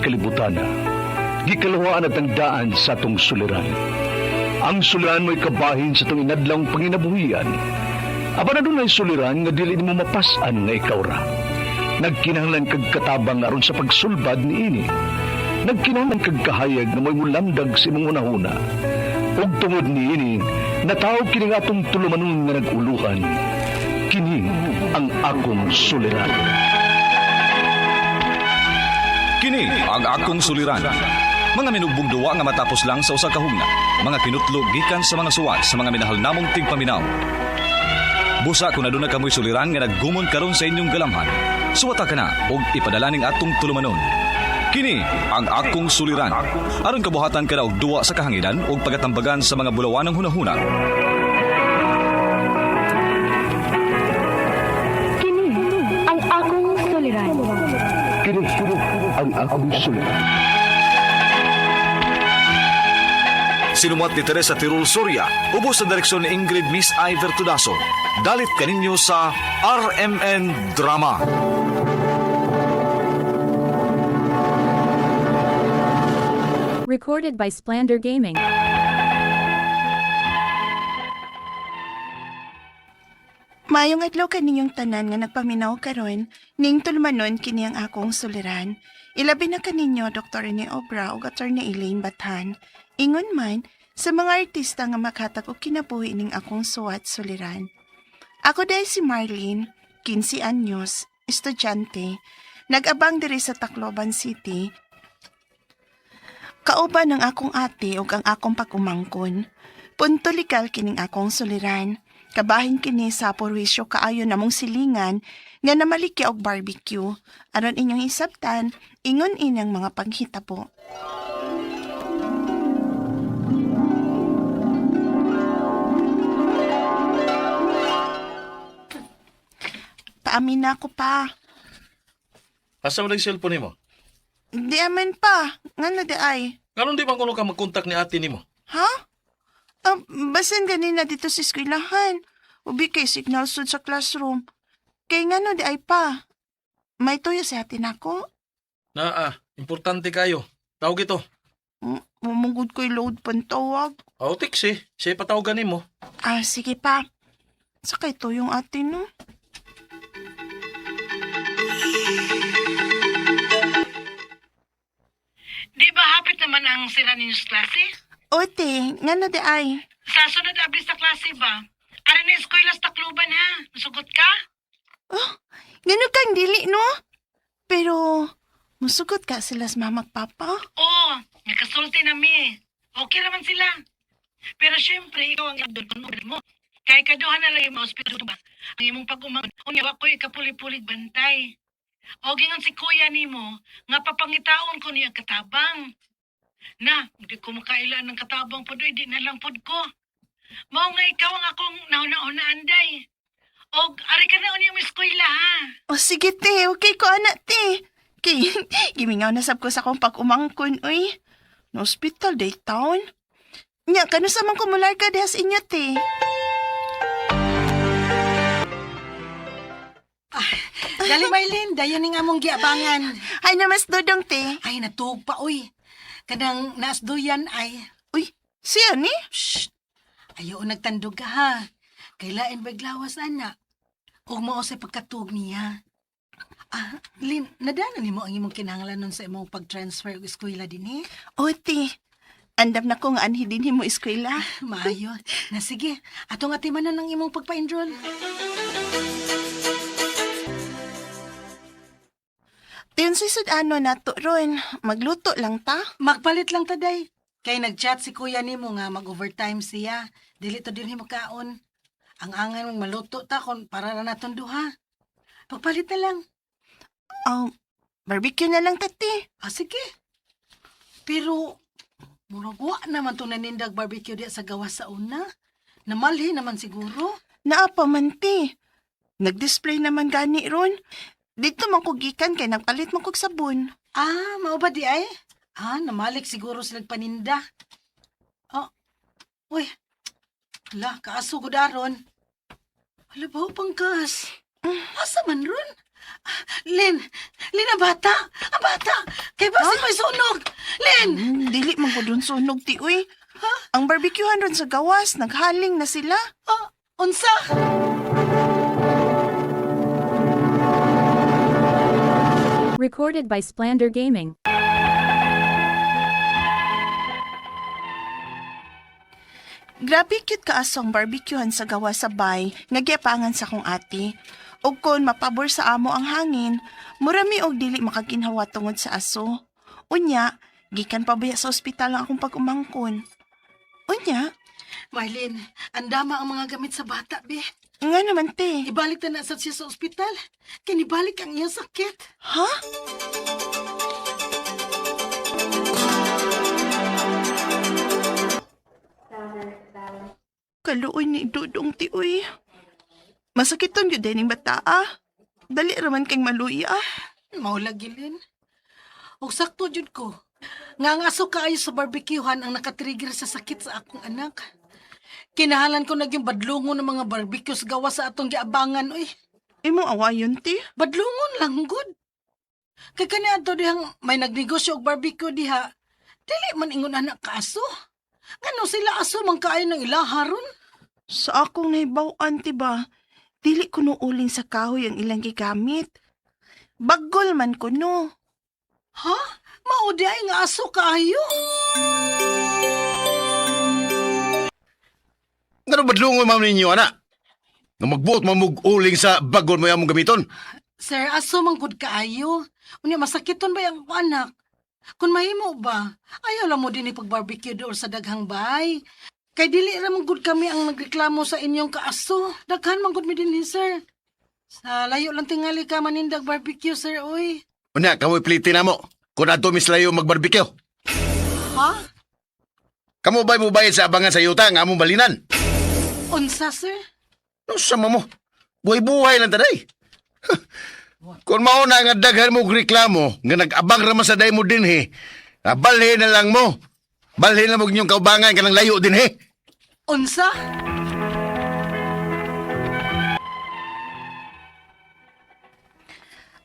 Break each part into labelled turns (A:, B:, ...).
A: kalibutan. Gikalawaan at ang daan sa atong suliran. Ang suliran mo'y kabahin sa itong inadlang panginabuhian. Aba na doon ay suliran nga dili mo mapasan nga ikaw ra. Nagkinahanglan kag katabang aron sa pagsulbad ni ini. Nagkinahanglan kag kahayag na mo'y mulamdag sa imong unahuna. Ug tungod ni ini, natawag kini nga atong tulumanon nga naguluhan. Kini ang akong suliran.
B: Kini ang akong suliran. Mga minugbong duwa nga matapos lang sa usa ka hugna. Mga kinutlog gikan sa mga suwat sa mga minahal namong tigpaminaw. Busa kung aduna kamoy suliran nga naggumon karon sa inyong galamhan. Suwata ka na og ipadala ning atong tulumanon. Kini ang akong suliran. Aron kabuhatan ka na og duwa sa kahanginan og pagatambagan sa mga bulawanang hunahuna.
C: Kini ang akong suliran.
A: Kini ang akong suliran.
B: Sinumat ni Teresa Tirul Soria, ubos sa direksyon ni Ingrid Miss Iver Tudaso. Dalit kaninyo sa RMN Drama.
D: Recorded by Splander Gaming.
E: Mayong adlaw kaninyong tanan nga nagpaminaw karon, ning tulmanon kini ang akong suliran. Ilabi na kaninyo Dr. Rene Obra ug Attorney Elaine Bathan. Ingon man sa mga artista nga makhatag og kinabuhi ning akong suwat suliran. Ako day si Marlene, 15 anyos, estudyante, nag-abang diri sa Tacloban City. Kauban ang akong ate ug ang akong pag-umangkon. Punto legal kining akong suliran. Kabahin kini sa porwisyo kaayo namong silingan nga namalikya og barbecue. Aron inyong isabtan, ingon inyang mga panghitabo. Paamin na ako pa.
F: Asa mo na yung cellphone mo?
E: Di amin pa. Nga na di ay.
F: Karon di man kuno ka mag-contact ni ate nimo.
E: Ha? Basin ganina dito sa eskwelahan. Ubi kay signal sud sa classroom. Kay nga no di ay pa. May tuyo sa atin ako.
F: Importante kayo. Tawag ito.
E: Mumugod ko'y load pantawag.
F: Autik siya patawagan nimo.
E: Sige pa. Sakay to yung atin no.
G: Di ba hapit naman ang sila ninyos klase?
E: Ote, nga na di ay.
G: Sa sunod abis sa klase ba? Ano na eskwela sa Tacloban ha? Nasugot ka?
E: Ganun kang dili no? Pero, musugot ka sila sa mama at papa?
G: Oo, nakasulti na mi. Okay naman sila. Pero syempre, ikaw ang doon mo. Kaya kaduhan na lang yung mga hospital ba? Ang imong pag-umang, unyawa ko ikapulit-pulit bantay. O gingan si kuya nimo, nga papangitaon ko niya katabang. Na, hindi ko makailan ng katabang po doy, di na lang pod ko. Mao nga ikaw ang akong nauna-una anday. Og, ari ka na unyang eskwela ha.
E: Sige te, okay ko anak te. Kay, gimingaw na sab ko sa akong pag-umangkon, uy. No hospital day town. Nya, kano sa man kumular ka dehas inyo te?
H: Dali Marlene, dayon ning among giabangan.
E: Ay namas dodong te.
H: Ay natug pa uy. Kanang naasduyan ay.
E: Uy, siya ni?
H: Shh. Ayaw nagtandog ka ha. Kailain baglawas ana. Ug mao sa pagkatug niya. Lin, nadana nimo ang imong kinahanglan nun sa imong pag-transfer og eskwela dinhi?
E: Ote, andam na ko nga anhi din mo eskwela.
H: Maayo. Na sige, atong atimanan ang imong pagpa-enroll.
E: Tiyon si ano nato ron, magluto lang ta.
H: Magpalit lang taday. Kay nag-chat si kuya nimo nga mag-overtime siya. Dili to dinhi makaon. Ang angan mong maluto ta kon para na naton duha. Pagpalit na lang.
E: Barbecue na lang tati.
H: Sige. Pero, muragwa naman to nanindag barbecue diya sa gawas sa una. Namalhi naman siguro.
E: Naapa man ti. Nag-display naman gani ron. Dito man ko gikan kay nagpalit man kog sabon.
H: Mao ba di ay? Namalik siguro silang paninda. Uy. Hala, kaaso ko daron. Hala ba, pangkas? Asa man ron? Lin, ang bata. Ang bata. Kay basi may sunog. Lin!
E: Dili man ko dun sunog ti uy. Ang barbecuehan ron sa gawas, naghaling na sila.
H: Unsa?
D: Recorded by Splander Gaming.
E: Grabe cute kaasong barbecuehan sa gawas sa bay, nga giapangan sa kong ate. Ug kon mapabor sa amo ang hangin, murami og dili makaginhawa tungod sa aso. Unya, gikan pabaya sa ospital ang akong pag-umangkon. Unya,
H: Marlene, andama ang mga gamit sa bata, be.
E: nga naman te.
H: Ibalik na sa siya sa ospital. Kinibalik ang iyang sakit.
E: Ha? Kaluoy ni Dudong ti uy. Masakiton yun din yung bata Dali raman kang maluya.
H: Maulagilin. Og sakto jud ko. Nga ang aso kaayo sa barbecuehan ang nakatrigger sa sakit sa akong anak. Kinahalan ko naging badlungon ng mga barbecue sa gawa sa atong giabangan, uy.
E: Imo awayon ti.
H: Badlungon lang, good. Kay kani ato dihang may nagnegosyo og barbecue diha. Dili man ingon anak ka aso. Ngano sila aso man kaayo ng ilaharon?
E: Sa akong nahibaw-an ti ba, dili ko uling sa kahoy ang ilang gigamit. Baggol man ko no.
H: Ha? Maudi ay nga aso kaayo.
I: Ngano badlungon ma'am ninyo, anak? Nga magbuot mamug-uling sa bagol mo yung gamiton?
H: Sir, aso man gud kaayo. Unya masakiton ba yung anak? Kung mahimo ba, ayaw lang mo din ipag-barbecue doon sa daghang bahay. Kay dili ra man gud kami ang nagreklamo sa inyong kaaso. Daghan man gud mi dinhi, sir. Sa layo lang tingali ka manindag barbecue, sir, uy.
I: Una, kamoy pliti na mo. Kung ato mislayo mag-barbecue.
H: Ha?
I: Kamu ba'y mo bayad sa abangan sa yuta nga among balinan?
H: Unsa, sir?
I: No, sama mo. Buhay-buhay lang taday. Kung mauna nga daghan mo reklamo, nga nag-abang raman sa day mo din he, balhin na lang mo. Balhin na mo inyong kaubangan ka ng layo din he.
H: Unsa?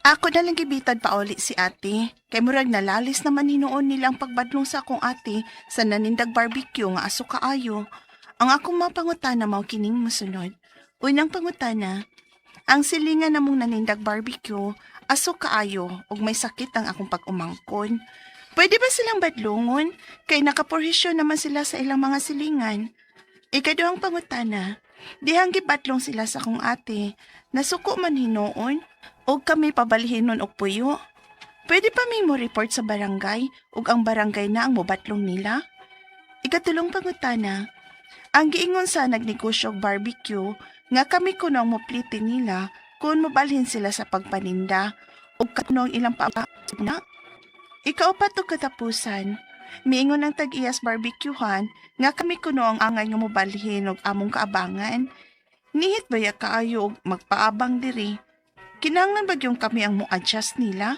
E: Ako na lang gibitad pa uli si ate. Kay murag nalalis naman hinuon nilang pagbadlong sa akong ate sa nanindag barbecue nga aso kaayo. Ang akong mapangutana mao kining mosunod. Unang pangutana, ang silingan namong nanindag barbecue, aso kaayo ug may sakit ang akong pag-umangkon. Pwede ba silang badlongon? Kay nakaporhisyon naman sila sa ilang mga silingan. Ikaduhang pangutana, dihang gibatlong sila sa akong ate, nasuko man hinuon, ug kami pabalihin nun og puyo. Pwede pa may mo report sa barangay, ug ang barangay na ang mobatlong nila? Ikatulong pangutana, ang giingon sa nagnegosyo og barbecue, nga kami kuno ang mopliti nila kung mobalhin sila sa pagpaninda, ug kanong ilang na. Ikaupat og katapusan, miingon ang tag-iyas barbecuehan, nga kami kuno ang angay nga mobalhin og among kaabangan. Nihit baya kaayo og magpaabang diri? Kinahanglan ba yung kami ang mo-adjust nila?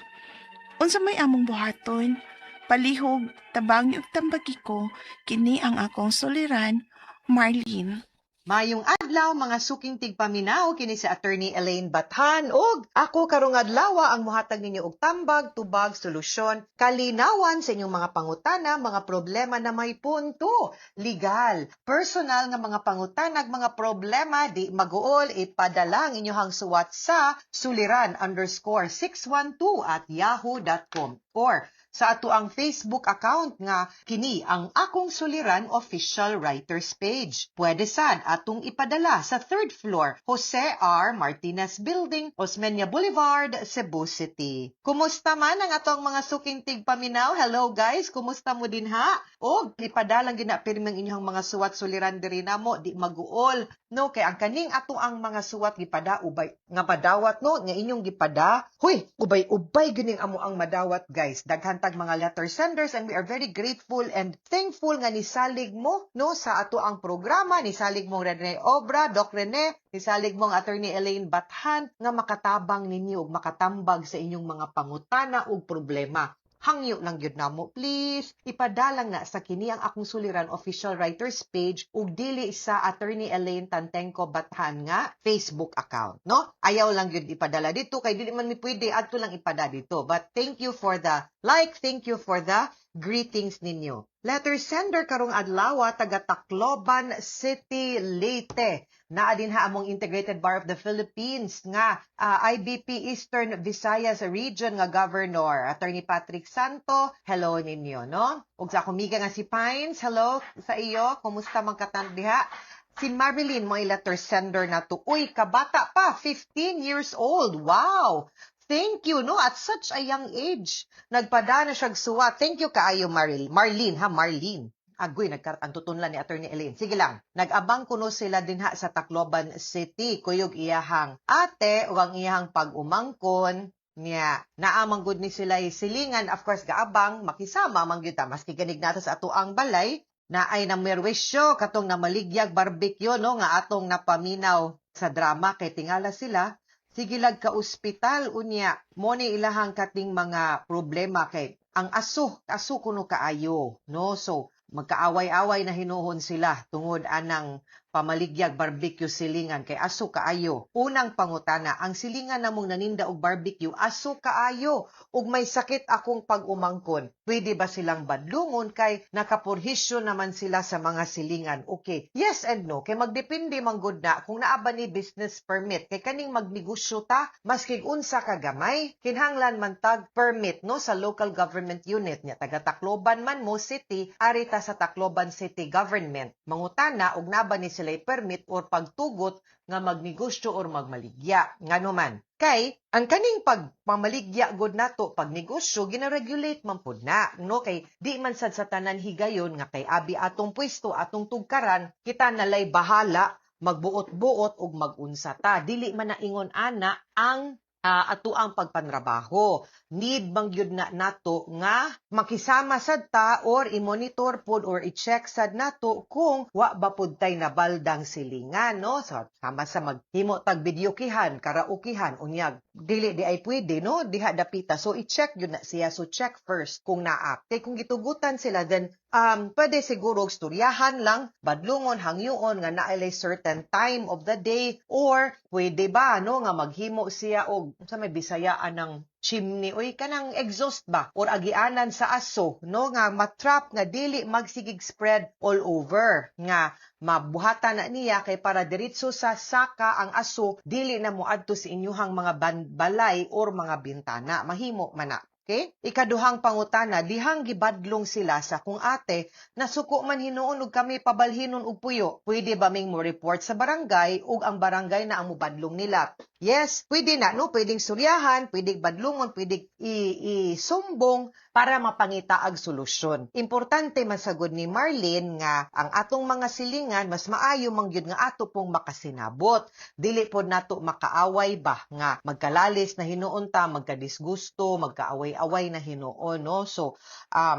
E: Unsa may among buhaton? Palihog, tabangi ug tambagi ko, kini ang akong soliran, Marlene.
J: Mayong adlaw mga suking tigpaminaw kini si Attorney Elaine Bathan ug ako karong adlaw ang mohatag ninyo og tambag, tubag, solusyon, kalinawan sa inyong mga pangutana, mga problema na may punto, legal, personal nga mga pangutana, mga problema di maguol ipadala ang inyong suwat sa suliran_612@yahoo.com or sa ato ang Facebook account nga kini ang Akong Suliran Official Writers Page. Pwede sad atong ipadala sa 3rd floor, Jose R. Martinez Building, Osmeña Boulevard, Cebu City. Kumusta man ang atong mga suking tigpaminaw? Hello guys, kumusta mo din ha? O ipadalang ginapirmang inyong mga suwat suliran diri namo di maguol. No, kay ang kaning ato ang mga suwat gipada ubay nga madawat no nga inyong gipada. Huy, ubay gining amo ang madawat guys. Daghan tag mga letter senders and we are very grateful and thankful nga nisalig mo no sa ato ang programa, nisalig mo Rene Obra, Doc Rene, nisalig mo ang Attorney Elaine Bathan nga makatabang ninyo ug makatambag sa inyong mga pangutana ug problema. hangyo lang gyud namo please ipadalang na sa kini ang akong suliran official writers page ug dili sa Attorney Elaine Tantengco Bathan nga Facebook account, no? Ayaw lang gyud ipadala dito kay dili man mi pwede adto lang ipada dito. But thank you for the like, thank you for the greetings ninyo. Letter sender karong adlaw taga Tacloban City, Leyte. Naa din ha among Integrated Bar of the Philippines nga IBP Eastern Visayas Region nga Governor Attorney Patrick Santo. Hello ninyo, no? Ug sa kumiga nga si Pines, hello sa iyo. Kumusta man katan diha? Si Marilyn mo letter sender na to. Uy, kabata pa, 15 years old. Wow! Thank you, no? At such a young age. Nagpadana siyag suwa. Thank you kaayo, Marlene, ha? Marlene. Agoy, nagkarantutunlan ni Attorney Elaine. Sige lang. Nag-abang kuno sila din ha sa Tacloban City. Kuyog iyahang ate o ang iyahang pag-umangkon niya. Naamang good ni sila silingan. Of course, gaabang, makisama, mangyuta. Maski ganig nato sa ato ang balay na ay namerwisyo katong namaligyag barbecue, no? Nga atong napaminaw sa drama kay tingala sila. Sigilag ka ospital unya mo ni ilahang kating mga problema kay ang aso kuno kaayo, no? So magkaaway-away na hinuhon sila tungod anang pamaligyag barbecue silingan kay aso kaayo. Unang pangutana, ang silingan namong naninda og barbecue aso kaayo ug may sakit akong pag-umangkon. Pwede ba silang badlungon kay nakapurhisyo naman sila sa mga silingan? Okay. Yes and no. Kay magdepende man gud na kung naa ba ni business permit. Kay kaning magnegosyo ta maski unsa ka gamay, kinahanglan man tag permit, no, sa local government unit niya taga Tacloban man mo city, arita sa Tacloban City Government. Mangutana og na ba ni sila permit or pagtugot nga magnegosyo or magmaligya. Ngano man. Kay ang kaning pagmamaligya gud nato pag negosyo gina-regulate man pud na, no? Kay di man sad sa tanan higayon nga kay abi atong pwesto atong tugkaran kita nalay bahala magbuot-buot ug magunsa ta. Dili man na ingon ana ang ato ang pagpanrabaho. Need bang yun na nato nga makisama sad ta or i-monitor pod or i-check sad nato kung wa ba pod tay nabaldang silingan, no? So, sama sa maghimo tag videokihan, karaokehan, unyag. Dili di ay pwede, no? Diha dapita. So, i-check yun na siya. So, check first kung naa. Kay kung gitugutan sila, then pwede siguro storyahan lang, badlungon, hangyoon nga nailay certain time of the day or pwede ba, no, nga maghimo siya og sa may bisayaan ng chimney oy kanang exhaust ba or agianan sa aso, no, nga matrap nga dili magsigig spread all over nga mabuhatan na niya kay para diretso sa saka ang aso dili na moadto sa inyuhang mga balay or mga bintana mahimo man na. Okay? Ikaduhang pangutana, dihang gibadlong sila sa kung ate, nasuko man hinuon ug kami pabalhinon og puyo. Pwede ba ming mo report sa barangay ug ang barangay na ang mubadlong nila? Yes, pwede na, no? Pwedeng suryahan, pwedeng badlungon, pwedeng isumbong para mapangita ag solusyon. Importante masagod ni Marlene nga ang atong mga silingan mas maayo man gyud nga ato pong makasinabot. Dili pod nato makaaway ba nga magkalalis na hinuon ta, magkadisgusto, magkaaway-away na hinuon, no? So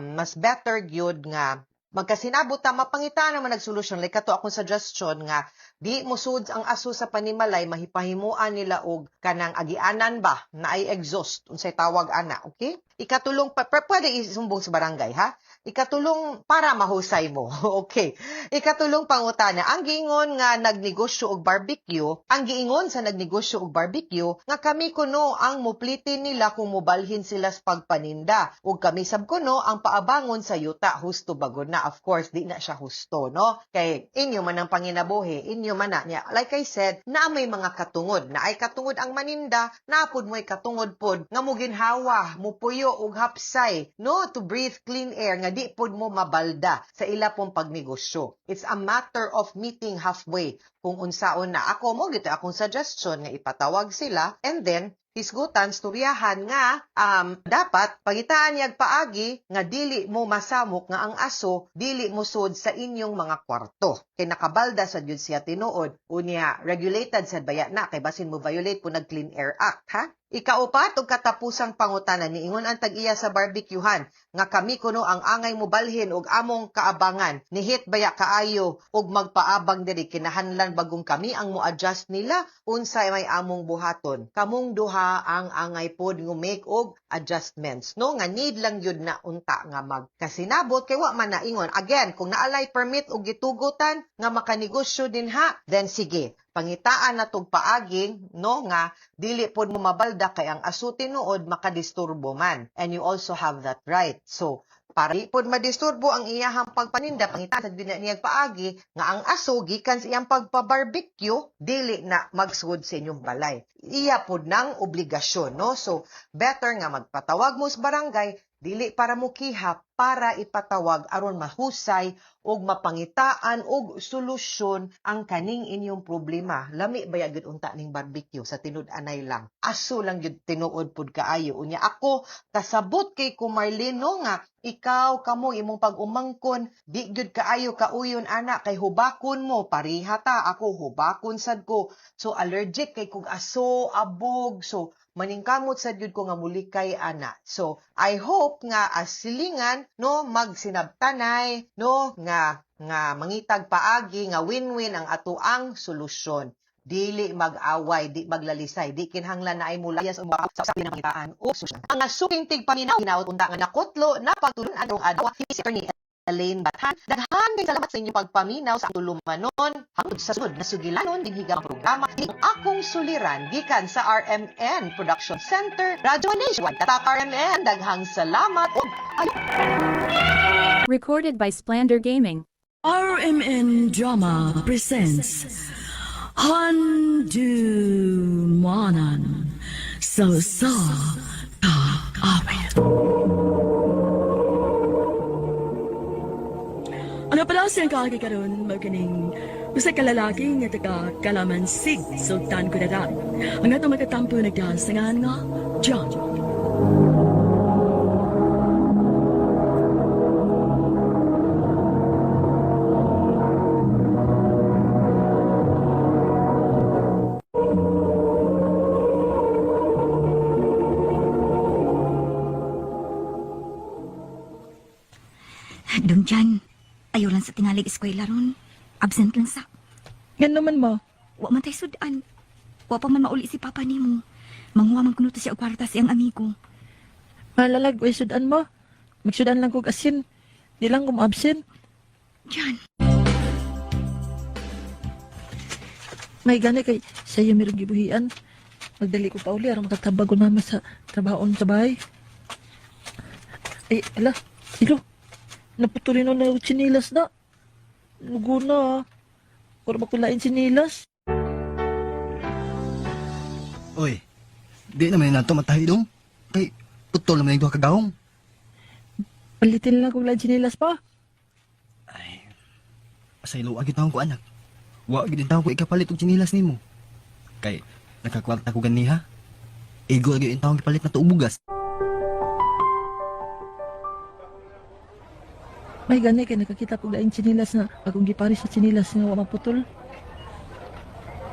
J: mas better gyud nga magkasinabot ta mapangita naman nagsolusyon. Like kato akong suggestion nga di musud ang aso sa panimalay mahipahimuan nila og kanang agianan ba na ay exhaust unsay tawag ana, okay? Ikatulong pwede isumbong sa barangay, ha? Ikatulong para mahusay mo. Okay. Ikatulong pangutana, ang giingon nga nagnegosyo og barbecue, ang giingon sa nagnegosyo og barbecue nga kami kuno ang muplitin nila kung mobalhin sila sa pagpaninda ug kami sab kuno ang paabangon sa yuta. Husto bagod na, of course di na siya husto, no? Kay inyo man ang panginabuhi, inyo man na niya. Like I said, na may mga katungod, na ay katungod ang maninda, napod mo'y katungod pod nga muginhawa, mupuyo og hapsay, no, to breathe clean air nga di pod mo mabalda sa ila pong pagnegosyo. It's a matter of meeting halfway. Kung unsaon na ako mo gito akong suggestion nga ipatawag sila and then hisgutan storyahan nga dapat pagitaan niyag paagi nga dili mo masamok nga ang aso dili mo sud sa inyong mga kwarto. Kay nakabalda sa jud siya tinuod unya regulated sad baya na kay basin mo violate po nag Clean Air Act, ha? Ikaupat og katapusang pangutanan niingon ang tag-iya sa barbecuehan nga kami kuno ang angay mo balhin og among kaabangan nihit baya kaayo og magpaabang diri kinahanglan bagong kami ang mo-adjust nila unsay may among buhaton. Kamong duha ang angay pod ngo make og adjustments no nga need lang yun na unta nga magkasinabot kay wa man naingon again kung naalay permit og gitugutan nga makanegosyo din ha then sige pangitaan na tong paaging no nga dili pod mo mabalda kay ang aso tinuod makadisturbo man and you also have that right so para di pod madisturbo ang iyahang pagpaninda pangitaan sa niyang paagi nga ang aso gikan sa iyang pagpa-barbecue dili na magsugod sa inyong balay iya pod nang obligasyon no so better nga magpatawag mo sa barangay dili para mukihap para ipatawag aron mahusay og mapangitaan og solusyon ang kaning inyong problema. Lami baya gid unta ning barbecue sa tinud-anay lang. Aso lang gyud tinuod pud kaayo. Unya ako kasabot kay Kumarlino nga ikaw kamo imong pag-umangkon di gyud kaayo kauyon ana kay hubakon mo pareha ta ako hubakon sad ko. So allergic kay kog aso abog so maningkamot sad gyud ko nga mulikay ana. So I hope nga as silingan no magsinabtanay no nga mangitag paagi nga win-win ang atoang solusyon. Dili mag-away, di maglalisay, di kinahanglan na ay mulayas o sa pinangitaan o solusyon. Ang suking tigpaminaw ginaot unta nga nakutlo na pagtulon adtong adlaw si Attorney Elaine Bathan. Daghan kay salamat sa inyong pagpaminaw sa tulumanon hangtod sa sunod na sugilanon din higang programa ning akong suliran gikan sa RMN Production Center Radyo Nationwide. Tatak RMN daghang salamat ug
D: Recorded by Splander Gaming.
K: RMN Drama presents Handumanan sa Kaawit. Ano pala siyang kakikaroon maganing usay ka lalaki nga taga Kalamansig, Sultan Kudarat. Ang ato magkatampo nagdasangan nga John.
C: Dong Jan, ayaw lang sa tingalig eskwela ron. Absent lang sa.
K: Yan naman mo.
C: Wa man tay sudan. Wa pa man mauli si papa nimo. Manguha man kuno to siya og kwarta siyang amigo.
K: Malalag, way sudan mo. Magsudan lang kog asin. Di lang kung absent.
C: Jan,
K: May gani kay sa'yo mirong gibuhian. Magdali ko pa uli aron makatabag ko naman sa trabahoon sa bahay. Ay, ala, ilo. Naputulin na yung sinilas na. Lugo na. Para makulain sinilas.
L: Oy, di naman na ito matahi dong. Kay, putol naman yung duha kagahong.
K: Palitin lang kung lain sinilas pa.
L: Ay, pasaylo agit na ko anak. Huwag agit na ko ikapalit og sinilas nimo. Kay, nakakwarta ko ganiha. Ego agit na ipalit na to bugas.
K: May gani kay nakakita ko lain sinilas na akong giparis sa sinilas nga wa maputol.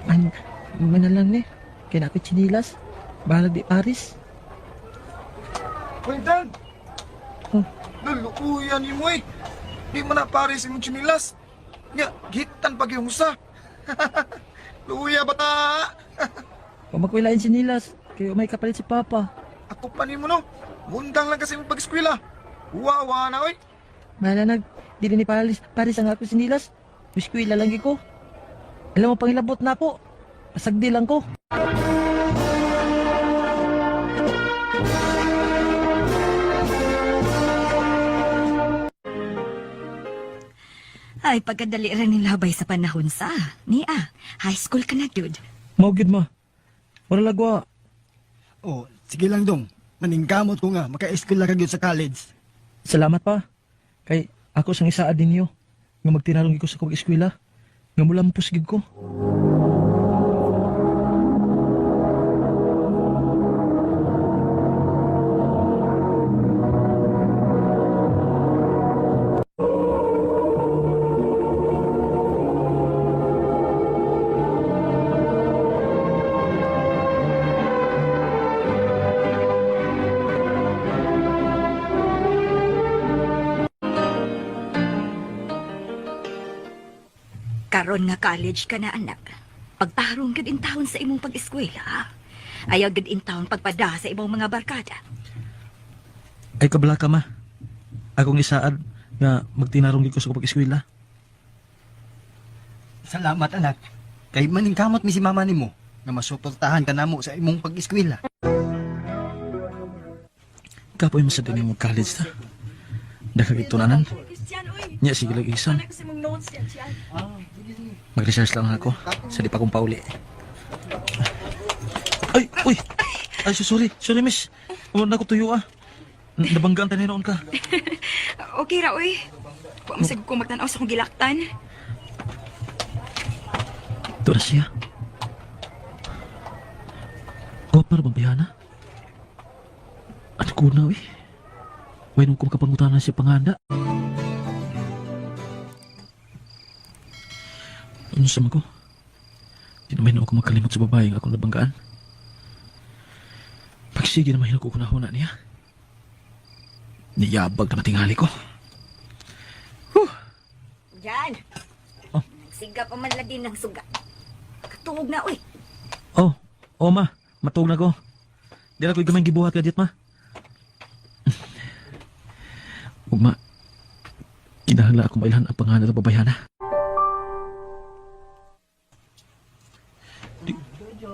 K: Man lang ni. Kaya na ako sinilas. Bahala di paris.
M: Quintan!
K: Oh.
M: Lulukuyan ni mo eh. Di mo na pares imong chinilas. Nga, gitan pag yung usa. Luya bata!
K: Kung makuilain sinilas, kaya may kapalit si Papa.
M: Ako pa ni mo no. Mundang lang kasi mong pag-eskwela. Wawa na oy.
K: Mahala di ni paris ang ako sinilas. Biskwila lang ko. Alam mo, pangilabot na po. Pasagdi lang ko.
C: ay pagkadali rin nilabay sa panahon sa. Nia, high school ka na, dude.
K: Maugid ma. Wala lagwa.
L: Oh, sige lang dong. Maningkamot ko nga, maka-eskwela ka gyud sa college.
K: Salamat pa. Kay ako sang isa din niyo. Nga magtinalong ko sa kong eskwela. Nga mula mapusgig ko.
C: Karon nga college ka na, anak. Pagtarong gud in taon sa imong pag-eskwela. Ayaw gud in taon pagpada sa imong mga barkada.
N: Ay kabala ka ma. Akong isaad nga magtinarong gid ko sa pag-eskwela.
L: Salamat anak. Kay maningkamot mi si mama nimo nga masuportahan ka namo sa imong pag-eskwela.
N: Kapoy mo sa din mo college ta. Dakagitunanan. Nya sige lagi isang. Mag-research lang ako sa di pa kong pauli. Ay, uy! Ay, sorry, miss. Huwag na ako tuyo Nabanggaan tayo noon ka.
C: Okay ra, uy. Huwag masag ko magtanaw sa akong gilaktan.
N: Ito na siya. Huwag para bang bihana? Ano ko na, uy? Huwag nung kumakapangutan siya panganda. Ano sama ko? Di naman ako makalimot sa babae nga akong nabanggaan. Pagsige naman ako kunahuna niya. Niyabag na matingali ko.
C: Jan!
N: Oh.
C: Siga pa man lang din ng suga. Katuog na, uy.
N: Oh, ma. Matug na ko. Di na ko'y gamay gibuhat ka dit, ma. Huwag, ma. Kinahangla ako mailan ang pangalan ng babayana.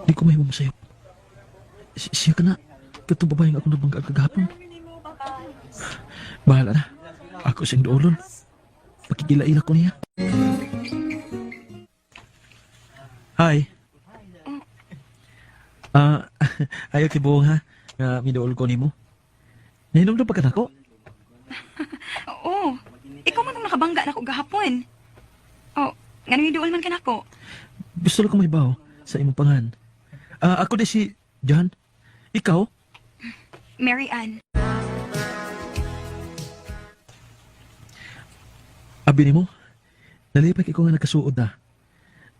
N: Di ko may mamasayop. Siya ka na. Katong babae nga ako nabanggaan kagahapon. Bahala na. Ako siyang doolon. Pakikila-ila ko niya. Hi. Ayaw kibuong ha. Nga midool ko ni mo. Nahinomdom pa ka na ko?
C: Oo. Ikaw man ang nakabangga na ako gahapon. Oh, nga nang iduol man ka na ako.
N: Gusto lang ko may baho sa imong pangan. Ako di si John. Ikaw?
C: Mary Ann.
N: Abi ni mo, nalipag ikaw nga nagkasuod na.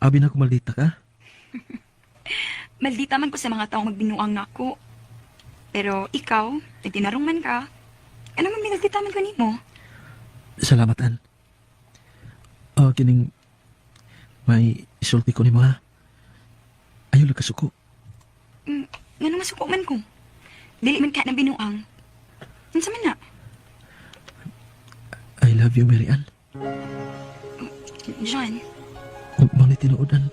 N: Abi na ako maldita ka.
C: Maldita man ko sa mga taong magbinuang na ako. Pero ikaw, nagtinarong man ka. Ano man minagdita man ko nimo?
N: Salamatan. Kining may isulti ko ni mo ha. Ayaw lang kasuko.
C: Nga nung masuko man ko. Dili man ka na binuang. Unsa man na?
N: I love you, Mary Ann.
C: John,
N: Mali tinuodan.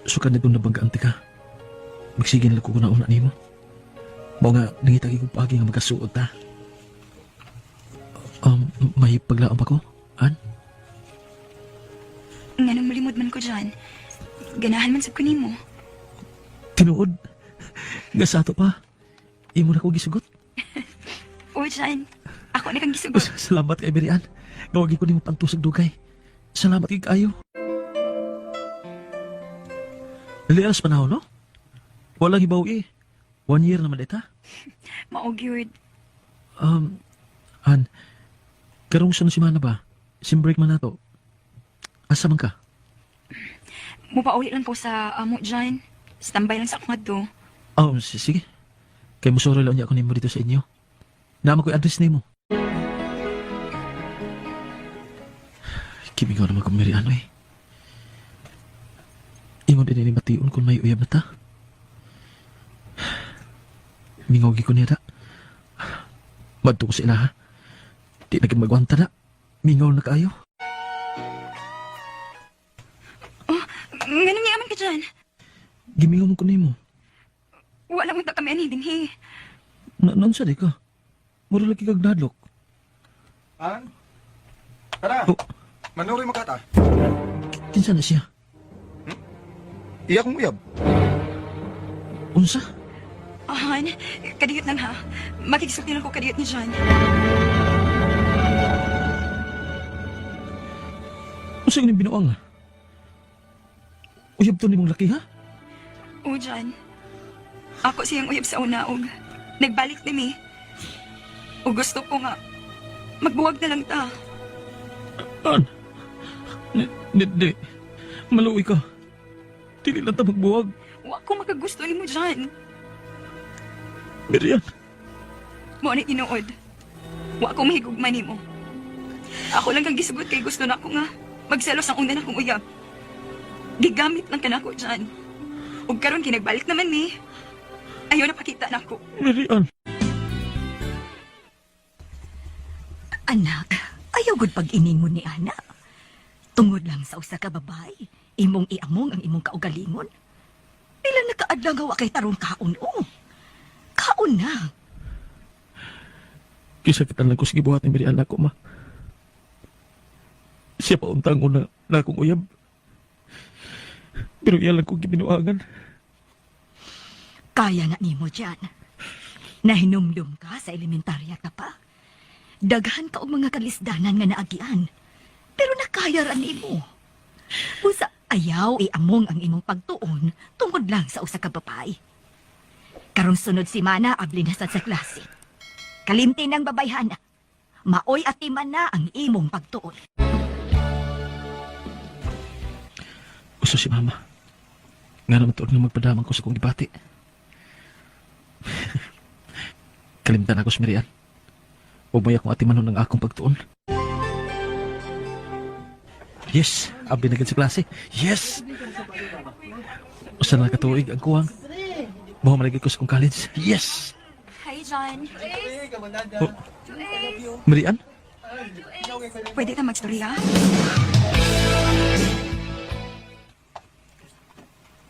N: Suka na itong nabanggaan ka. Magsige na ko na una ni mo. Mao nga nangitagi kong pagi nga magkasuot ta. May paglaam ako, Ann?
C: nga nung malimod man ko, John. Ganahan man sab ko nimo.
N: Tinuod. Nga sa ato pa. Imo na ko gisugot.
C: O, John. Ako na kang gisugot.
N: Salamat kay Mary Ann. Gawagin ko ni mo pantusag dugay. Salamat kay kayo. Naliaras panahon, no? Walang ibaw 1 year naman ita.
C: Maugyod.
N: Ann, karong sa simana ba? Simbreak man nato. Asa man ka?
C: Mupauli lang ko sa amo, John. Standby lang sa ako nga to.
N: Sige. Kay musoro lang niya ako nimo dito sa inyo. Naman ko yung address nimo. Kibingaw naman kong Mary Ann, eh. Ingon din ni Mation kung may uyab na ta. Mingaw ko niya ta. Madto ko sila ha. Di naging magwanta na. Mingaw na kaayo.
C: Oh, ganun niya aman ka dyan.
N: Gimingaw mo ko nimo.
C: Wala mo ta kami ani din, he.
N: Nansa di ka? Mura lagi kag nadlok.
M: An? Tara!
N: Oh.
M: Manuri makata.
N: Kinsa na siya?
M: Iyak mo uyab.
N: Unsa?
C: Han, kadiyot lang ha. Makikisulti lang ko kadiyot ni John.
N: Unsa yung binuang? Uyab to ni mong laki ha?
C: O, John. Ako siyang uyab sa una og nagbalik na mi. O gusto ko nga magbuwag na lang ta.
N: An? Di. Maluwi ka. Dili lang ta magbuwag.
C: Wa ko makagusto ni mo, John.
N: Miriam.
C: Mo ni tinuod. Wa ko mahigugman nimo. Ako lang kang gisugot kay gusto na ko nga magselos ang una na kong uyab. Gigamit lang ka na ako dyan. Ug karon kinagbalik naman ni. Ayaw na pakita na ako.
N: Marian.
O: Anak, ayaw gud pag-ining mo ni Ana. Tungod lang sa usa ka babae, imong iamong ang imong kaugalingon. Pila na kaadlaw nga wa kay tarong kaon o. Kaon na.
N: Kisakitan lang ko sige buhat ni Marian ako, ma. Siya pa untang una na akong uyab. Pero iyan lang ko gibinuangan.
O: Kaya na nimo dyan. Nahinumdum ka sa elementarya ka pa. Daghan ka og mga kalisdanan nga naagian. Pero nakaya ra nimo. Usa ayaw iamong ang imong pagtuon tungod lang sa usa ka babae. Karong sunod semana abli na sad sa klase. Kalimti ng babayhana. Maoy at timan na ang imong pagtuon.
N: Gusto si mama. Nga naman tuod nga magpadaman ko sa kong gibati. Kalimtan ako si Marian. Huwag may akong atimanon ng akong pagtuon. Yes! Abi na gid sa klase. Yes! Usa na katuig ang kuwang. Mahu malagay ko sa kong college. Yes!
C: Hi, John.
N: Oh. Marian?
C: Pwede ka magstorya?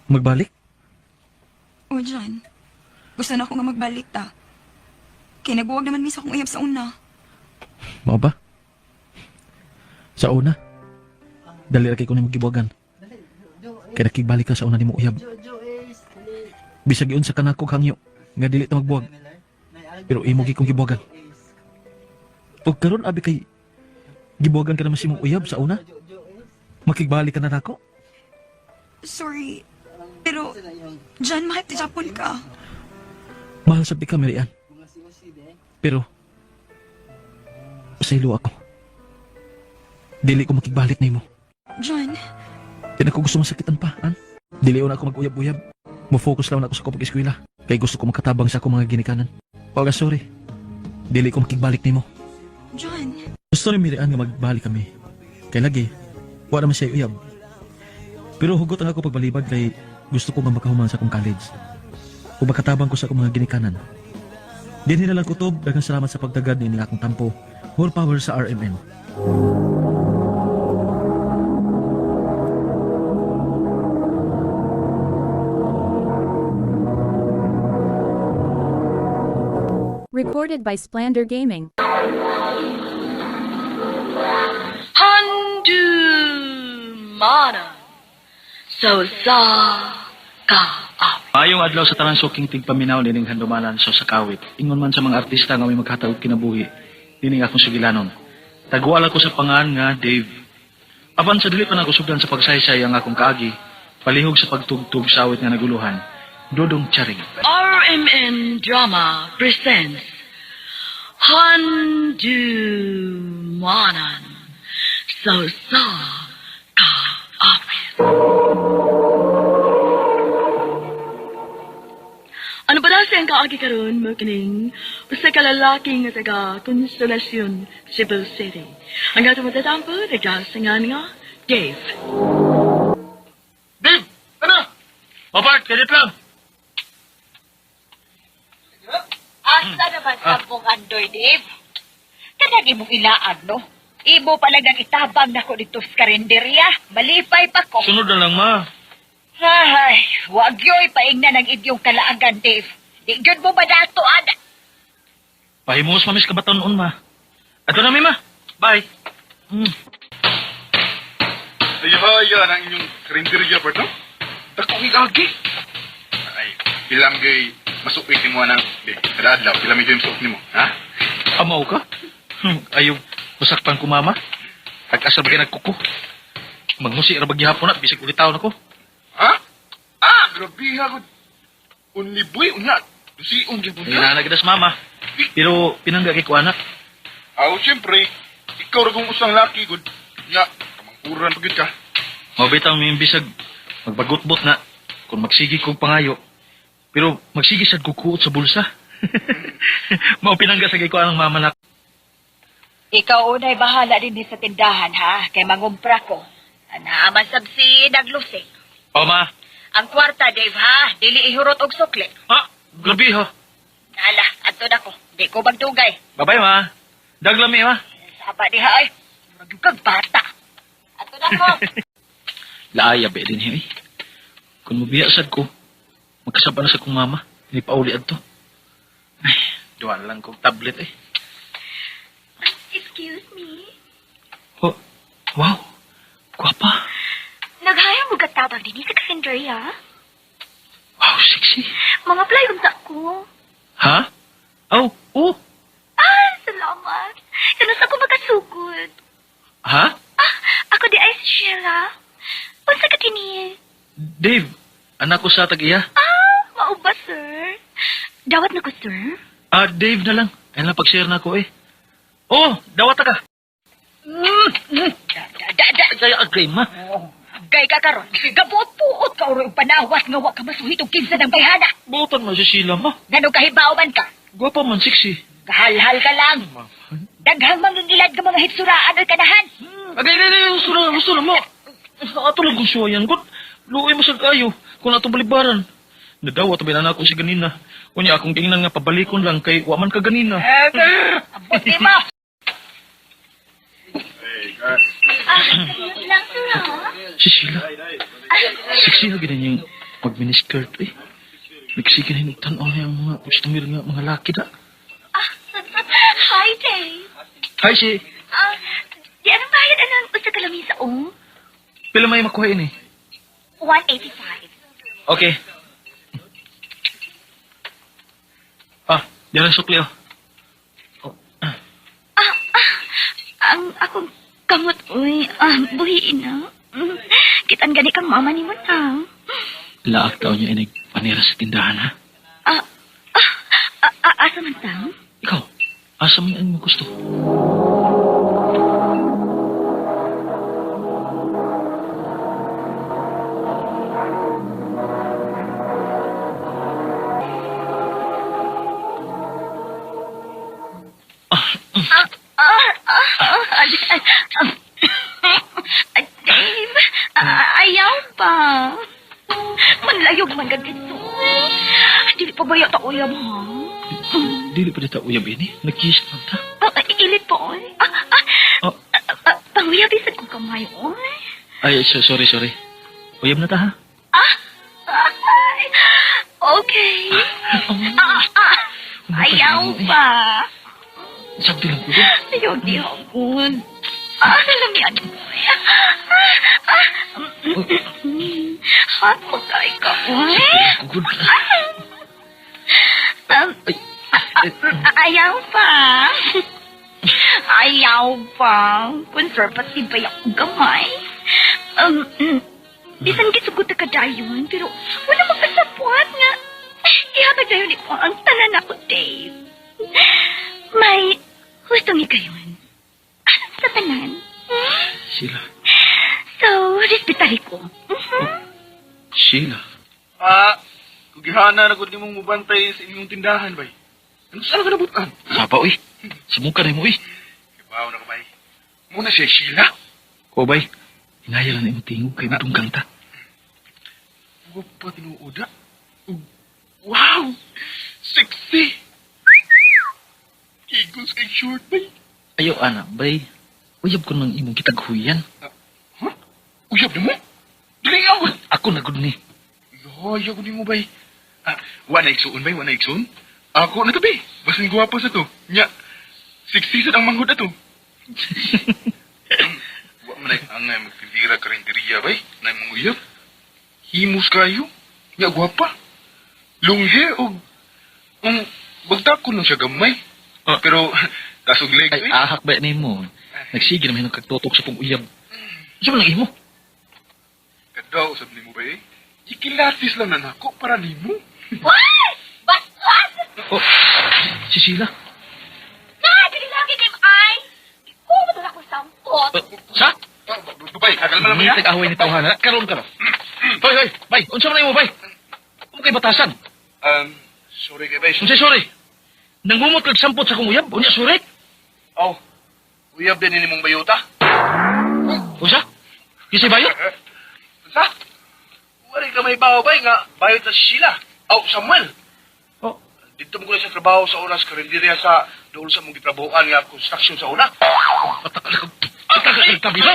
N: Magbalik?
C: O, John. Gusto na ako nga magbalik ta. Kaya nagbuwag naman misa akong uyab sa una.
N: Mao ba? Sa una? Dali ra kay ko ni magibuwagan. Kaya nakigbalik ka sa una ni mo uyab. Bisag yun sa kanako hangyo nga dili ta magbuwag. Pero imo gi kong gibuwagan. Ug karon abi kay gibuwagan ka naman si mong uyab sa una? Makigbalik ka na nako?
C: Sorry. Pero, John, mahal ti Japon ka.
N: Mahal sabi ka, Marian. Pero, pasaylo ako. Dili ko makigbalik na imo.
C: John,
N: Di na ko gusto masakitan pa, han? Dili na ako mag-uyab-uyab. Mo-focus lang ako sa kopag eskwela. Kay gusto ko makatabang sa akong mga ginikanan. Huwag sorry. Dili ko makigbalik na imo.
C: John.
N: Gusto ni Marian nga magbalik kami. Kay lagi, wala naman siya uyab. Pero hugot ang ako pagbalibad kay gusto ko nga makahuman sa akong college. Kung makatabang ko sa akong mga ginikanan. Dinhi na lang kutob, daghang salamat sa pagdagad ni akong tampo. Whole power sa RMN.
D: Recorded by Splander Gaming.
G: Handu mana. So sa ka.
N: Mayong adlaw sa tanang suking tigpaminaw nining handumanan so sa kawit. Ingon man sa mga artista nga may maghatag kinabuhi. Dining akong sugilanon. Tagwala ko sa pangan nga Dave. Apan sa dili pa nagusugdan sa pagsaysay ang akong kaagi. Palihog sa pagtugtog sa awit nga naguluhan. Dodong Charing.
G: RMN Drama presents Handu Manan. So sa ka apis. Ano ba na siyang kaagi karon mo kining usa ka lalaki nga taga Consolasyon, Cebu City. Ang gato mo tatampo, nagdasangan nga, Dave.
F: Dave! Ano? Mapart, kalit lang.
P: Asa naman sa mong andoy, Dave? Kanagi mong ilaan, no? Ibo palagang itabang na ko dito sa karinderya. Malipay pa ko.
F: Sunod na lang, ma.
P: Ay, wag yo'y paingnan ng idyong kalaagan, Dave. Di yun mo ba dato, ada?
F: Pahimos mamis ka ba taon ma? Ato na, ma. Bye.
I: Ayaw ang inyong karinderya, Berto? Takong igagi. Ay, ilang gay masukit ni mo ng kada adlaw. Ilang medyo yung masukit ni mo, ha?
F: Amaw ka? Ayaw, masakpan ko, mama. Ag-asa ba kayo nagkuko? Magmusi ra bagyahapon na, bisig ulit taon ako.
I: Ha? Grabe ha. Uniboy, unya. Dusiong gyapon
F: Hindi
I: ka.
F: na nagdas, mama. Pero pinangga kay ko anak.
I: Siyempre, ikaw ra kung usang laki, good. Nya, kamangkuran pagid ka.
F: Mabitaw may bisag magbagutbot na kung magsigi kong pangayo. Pero magsigi sad kukuot sa bulsa. Mao pinangga sa kay ko ang mama na.
P: Ikaw unay bahala din sa tindahan, ha? Kay mangumpra ko. Naaman sab si naglusing.
F: O, ma.
P: Ang kwarta, Dave, ha? Dili ihurot og sukli.
F: Ha? Grabe, ha?
P: Nala, ato na ko. Di ko magdugay.
F: Babay, ma. Daglami, ma.
P: Sapa diha, ay. Magdugag bata. Ato na ko.
F: Laaya, be din, eh. Kung mabiyasad ko, magkasaba na sa kong mama. Hindi pa uli adto. Ay, duwan lang kong tablet, eh.
O: Excuse me?
F: Oh, wow. Guwapa.
O: Naghayang mo katabang din sa Cassandra.
F: Wow, sexy.
O: Mga play unta ko.
F: Ha? Oh, oh.
O: Salamat. Kanus ako makasugod.
F: Ha?
O: Ako di ay si Sheila. Unsa ka kini?
F: Dave, anak ko sa tag-iya.
O: Mao ba, sir? Dawat na ko, sir.
F: Dave na lang. Ayun lang pag-share na ako, eh. Oh, dawat ka. Kaya agay, ma.
P: Gay ka karon. Gabuot-puot ka uro yung panawas nga wa ka masuhit og kinsa ng bayhana.
F: Buotan man si Sheila, ma.
P: Ngano kahibaw man ka?
F: Guwapa man, sexy.
P: Kahalhal ka lang. Daghang mangingilad ka mga hitsuraan o kanahan.
F: Agay, gusto na mo. Ato lang kung suwayan ko. Luoy mo sa kayo. Kung natong balibaran. Nadawat ba na ako si ganina. Kunya akong tingnan nga pabalikon lang kay waman ka ganina.
P: Abot ni mo.
O: Lang, sir, ha?
F: Si Sheila. Sexy na ganyan yung mag-miniskirt, eh. Nagsige na yung tanaw niya ang mga customer nga, mga laki na.
O: Hi, Dave.
F: Hi, si.
O: Di anong bayad anang usa ka lamisa, oh?
F: Pila may makuha ini?
O: 185.
F: Okay. Yan ang sukli, oh.
O: Ang akong kamot, uy. Buhiin na. Kitan gani kang mama ni mo na.
F: Laak daw niya inig panira sa tindahan, ha?
O: Asa man tang?
F: Ikaw, asa man ang mo gusto?
O: Dave, ayaw pa. Manlayog man ganito. Dili pa ba yata uyab, ha?
F: Dili pa dito uyab ini. Nag-kiss lang ta.
O: Ilit po, oy. Panguyab isag ko kamay, oy.
F: Ay, sorry. Uyab na ta, ha?
O: Okay. Ayaw pa.
F: Sabdi lang ko din.
O: Ayaw di hapon. Nalamian mo. Hot po tayo ka, oy.
F: Good.
O: Ayaw pa. Ayaw pa. Conservative ba yung gamay? Bisan gisugot ka dayon, pero wala magkasapwat nga. Ihatag dayon ito ang tanan ako, Dave. May hustong ikayon. Sa tanan.
F: Sheila.
O: So, respetari ko.
F: Sheila.
M: Kugihana na gud nimong mubantay sa inyong tindahan, bay. Ano saan ka nabutan?
F: Sapa, uy. Sumuka na mo, uy.
M: Kibaw na ka, bay. Muna siya, Sheila.
F: O, bay. Hinaya lang na yung tingog kay matong kanta.
M: Huwag pa tinuuda. Wow! Sexy! Igos kay short, bay.
F: Ayaw, anak, bay. Uyab ko nang imong kitaghuyan.
M: Uyab na mo? Dili ako!
F: Ako na gud ni.
M: Ayaw ko ni mo, bay. Wala igsuon, bay? Wala igsuon? Ako na to, bay. Basing guwapo sa to. Nya, sexy sa ang manghod na to. Wa man ay angay magtindira karinderiya, bay. Na mong uyab. Himus kayo. Nya, guwapa. Long hair o... bagdak ko lang siya gamay. Pero, kasog leg.
F: Ay, ahak ba ni mo? Nagsige naman yung kagtotok sa pong uyab. Saan lang imo?
M: Kadaw, usap ni mo ba eh? Ikilatis lang na nako para ni mo.
O: What? Bastos!
F: Oh, si Sheila.
O: Dili lagi kay ay. Ko mo ko sampot.
F: Sa?
M: Bay, kagal man naman
F: Tag-away ni tawhana. Karon ka na. Hoy, bay. Unsa man imo, bay? Ano kay batasan?
M: Sorry kay bay.
F: Unsay sorry? Nangumot kag sampot sa kong uyab. Unya sorry?
M: Oh, uyab din ni mong bayuta.
F: Usa? Kisay bayot?
M: Sa? Wala ka may bawa ba nga bayot na si Sheila? Samuel.
F: Oh.
M: Dito mo ko na sa trabaho sa oras karinderya sa doon sa mong gitrabuhan nga construction sa una.
F: Tabi ba?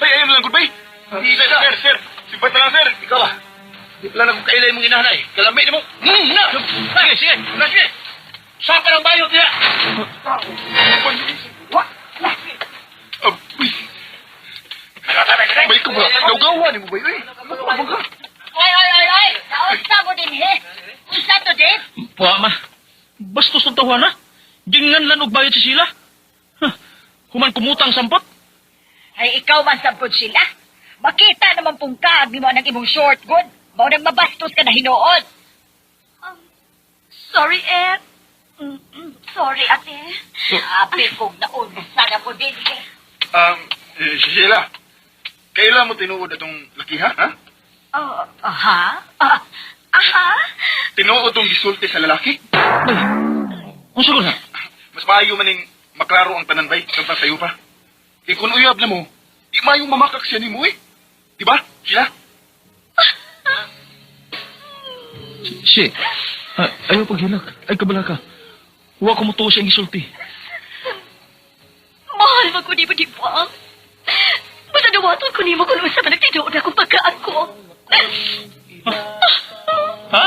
M: Bay, ayun lang, good bay. Sir. Simpat na lang, sir. Ikaw ah. Di pala na kung kailay mong inahanay. Kalamay na mo. Sige. Saka ng bayot niya. Bay ko ba? Gawgawa ni mo ba yun?
P: Ay! Nausta mo din, he? Unsa to, Dave?
F: Ma. Bastos ng tawa na. Gingan lang og bayot si Sheila. Human kumutang sampot.
P: Ay, ikaw man sabod sila. Makita naman pong kaag ni mo ng imong short good. Mao nang mabastos ka na hinuod. Sorry, Ed. Sorry, ate. Sabi kong naunsa na mo din, he.
M: Sheila, kailan mo tinuod itong laki, ha?
P: Aha?
M: Tinuod itong gisulti sa lalaki?
F: Ang sagot na?
M: Mas maayo maning maklaro ang tanan bay, kanta sa'yo pa. Eh kung uyab na mo, di mayong mamakak siya ni mo eh. Diba, Sheila?
F: Si, ayaw paghilag. Ay, kabala ka. Huwag ko mo to siyang isulti.
O: Mahal mo ko ni mo, di ba? Basta nawaton ko ni mo kung sa managtinood akong pagkaan ko.
F: Ha?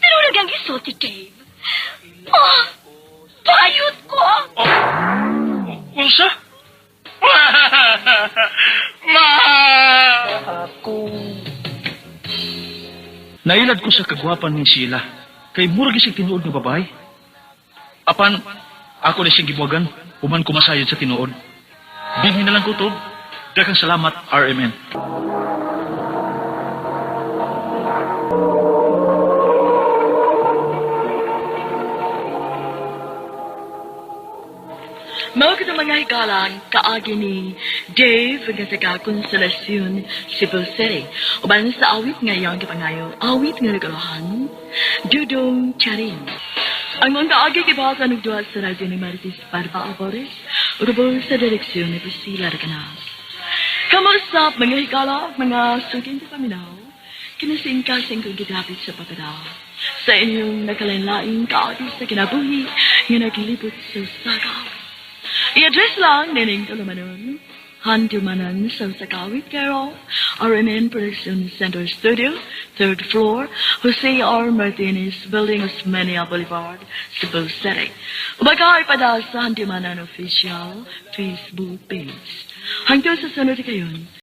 O: Pero nagang isulti, Dave. Payot ko!
F: Unsa? Nailad ko sa kagwapan ni Sheila. Kay murag siyang tinuod nga babae. Apan, ako na siyang gibuwagan. Human kumasayad sa tinuod. Bingin na lang ko to. Daghang salamat, RMN.
K: Mao kita mga higalang kaagi ni Dave nga taga Konsolasyon, Cebu City. Uban sa awit ngayong kapangayo, awit nga nagalahan, Dudong Charin. Ang mga kaagi kibasa nagduha sa radyo ni Marites Barba Alvarez, urubol sa direksyon ni Priscilla Raganas. Kamusta mga higala, mga sugin sa paminaw, kinasing-kasing kong gidapit sa pagkadaw. Sa inyong nakalain-laing kaagi sa kinabuhi nga naglibot sa sagaw. I-address lang nining Tulumanon, Handumanan sa Sakawit Carol, RMN Production Center Studio, 3rd floor, Jose R. Martinez, Building Osmeña Boulevard, Cebu City. Bagay pada sa Handumanan Official Facebook page. Hanggang sa sunod kayon,